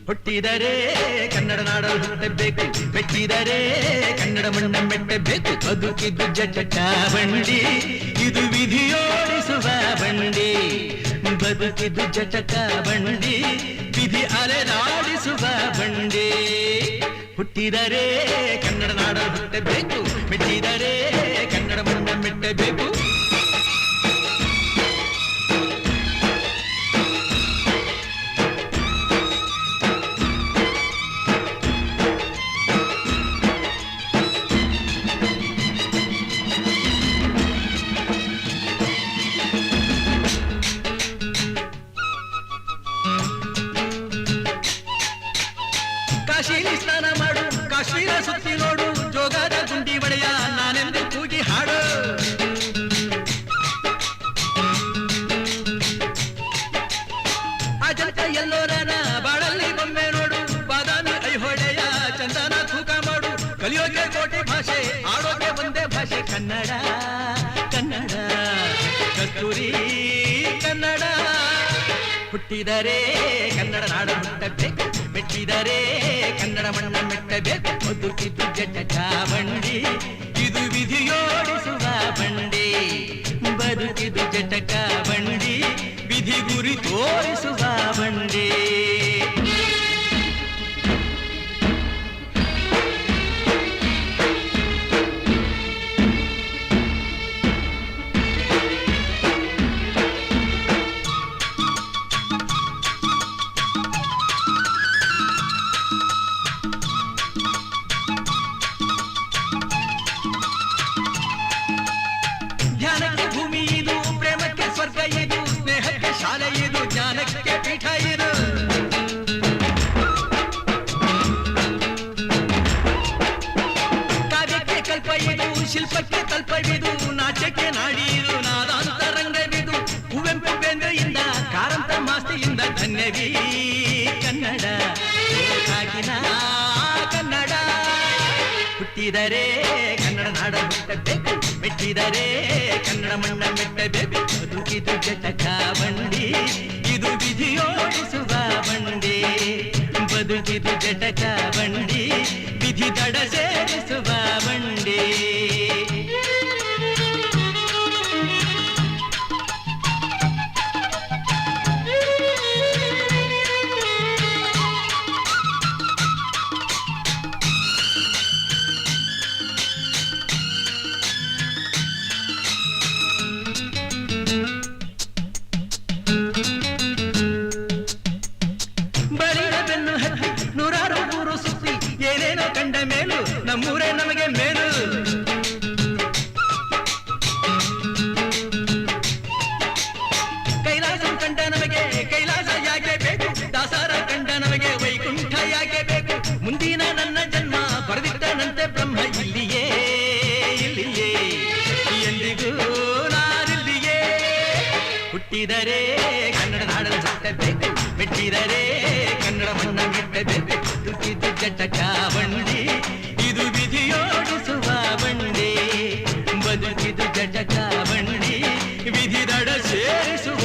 ಹುಟ್ಟಿದರೆ ಕನ್ನಡ ನಾಡಲು ಹುಟ್ಟಬೇಕು, ಮೆಟ್ಟಿದರೆ ಕನ್ನಡ ಮಣ್ಣ ಮೆಟ್ಟಬೇಕು. ಬದುಕಿದ್ದು ಜಟಕ ಬಂಡಿ, ಇದು ವಿಧಿಯೋಡಿಸುವ ಬಂಡಿ. ಬದುಕಿದ್ದು ಜಟಕ ಬಂಡಿ, ವಿಧಿ ಅಲೆದಾಡಿಸುವ ಬಂಡಿ. ಹುಟ್ಟಿದರೆ ಕನ್ನಡ ನಾಡಲು ಹುಟ್ಟಬೇಕು, ಮೆಟ್ಟಿದರೆ ಕನ್ನಡ ಮಣ್ಣ ಮೆಟ್ಟಬೇಕು. ಕಾಶಿಲಿ ಸ್ನಾನ ಮಾಡು, ಕಾಶ್ಮೀರ ಸುತ್ತಿ ನೋಡು, ಜೋಗದ ಗುಂಡಿ ಬಳೆಯ ನಾನೆಂದು ಕೂಗಿ ಹಾಡು. ಅಜಂತ ಎಲ್ಲೋರನ ಬಾಳಲ್ಲಿ ಬೊಮ್ಮೆ ನೋಡು, ಬಾದಾಮಿ ಐಹೊಳೆಯ ಚಂದನ ತೂಕ ಮಾಡು. ಕಲಿಯೋಕೆ ಕೋಟಿ ಭಾಷೆ, ಆಡೋಕೆ ಒಂದೇ ಭಾಷೆ ಕನ್ನಡ. ಕನ್ನಡ ಕಸ್ತೂರಿ ಕನ್ನಡ. ಹುಟ್ಟಿದರೆ ಕನ್ನಡ ನಾಡು ಹುಟ್ಟಬೇಕು, ಮೆಟ್ಟಿದರೆ ಕನ್ನಡ ಮಣ್ಣ ಮೆಟ್ಟಬೇಕು. ಬದುಕಿದ್ದು ಜಟಕ ಬಂಡಿ, ಇದು ವಿಧಿಯೋಡಿಸುವ ಬಂಡಿ. ಬದುಕಿದ್ದು ಜಟಕ ಬಂಡಿ, ವಿಧಿ ಗುರಿ ತೋರಿಸುವ ಬಂಡಿ. ಧ್ಯಾನಕ್ಕೆ ಭೂಮಿ ಇದು, ಪ್ರೇಮಕ್ಕೆ ಸ್ವರ್ಗ ಇದು, ಸ್ನೇಹಕ್ಕೆ ಶಾಲೆ ಇದು, ಜ್ಞಾನಕ್ಕೆ ಪೀಠ ಇದು. ಕಾವ್ಯಕ್ಕೆ ಕಲ್ಪ ಇದು, ಶಿಲ್ಪಕ್ಕೆ ಕಲ್ಪವಿದು, ನಾಟ್ಯಕ್ಕೆ ನಾಡಿ ಇದು, ನಾದಾಂತರಂಗವಿದು. ಕುವೆಂಪು ಬೇಂದ್ರೆಯಿಂದ, ಕಾರಂತ ಮಾಸ್ತಿಯಿಂದ ಧನ್ಯವೀ ಕನ್ನಡ. ಕಾಗಿನ ಕನ್ನಡ. ಹುಟ್ಟಿದರೆ ಕನ್ನಡ ನಾಡ ಹುಟ್ಟಬೇಕು, ಮೆಟ್ಟಿದರೆ ಕನ್ನಡ ಮಣ್ಣ ಮೆಟ್ಟಬೇಕು. ಬದುಕಿದು ಜಟಕ ಬಂಡಿ, ಇದು ವಿಧಿಯೋಡಿಸುವ ಬಂಡಿ. ಬದುಕಿದು ಜಟಕ ಬಂಡಿ, ವಿಧಿ ದಡ ಸೇರಿಸುವ ಬಂಡಿ. ಬೆನ್ನು ಹತ್ತಿ ನೂರಾರು ಊರು ಸುತ್ತಿ, ಏನೇನೋ ಕಂಡ ಮೇಲು ನಮ್ಮೂರೇ ನಮಗೆ ಮೇಲು. ಕೈಲಾಸ ಕಂಡ ನಮಗೆ ಕೈಲಾಸ ಯಾಕೆ ಬೇಕು, ದಾಸರ ಕಂಡ ನಮಗೆ ವೈಕುಂಠ ಯಾಕೆ ಬೇಕು. ಮುಂದಿನ ನನ್ನ ಜನ್ಮ ಬರೆದಿಟ್ಟನಂತೆ ಬ್ರಹ್ಮ ಇಲ್ಲಿಯೇ ಇಲ್ಲಿಯೇ, ಎಂದಿಗೂ ನಾನಿಲ್ಲಿಯೇ. ಹುಟ್ಟಿದರೆ ಕನ್ನಡ ನಾಡಲು ಹುಟ್ಟಬೇಕು, ಮೆಟ್ಟಿದರೆ ಕನ್ನಡ ಮಣ್ಣ ಮೆಟ್ಟಬೇಕು. ಬದುಕಿದ್ದು ಜಟಕ ಬಂಡಿ, ಇದು ವಿಧಿಯೋಡಿಸುವ ಬಂಡಿ. ಬದುಕಿದ್ದು ಜಟಕ ಬಂಡಿ, ವಿಧಿ ದಡ ಸೇರಿಸುವ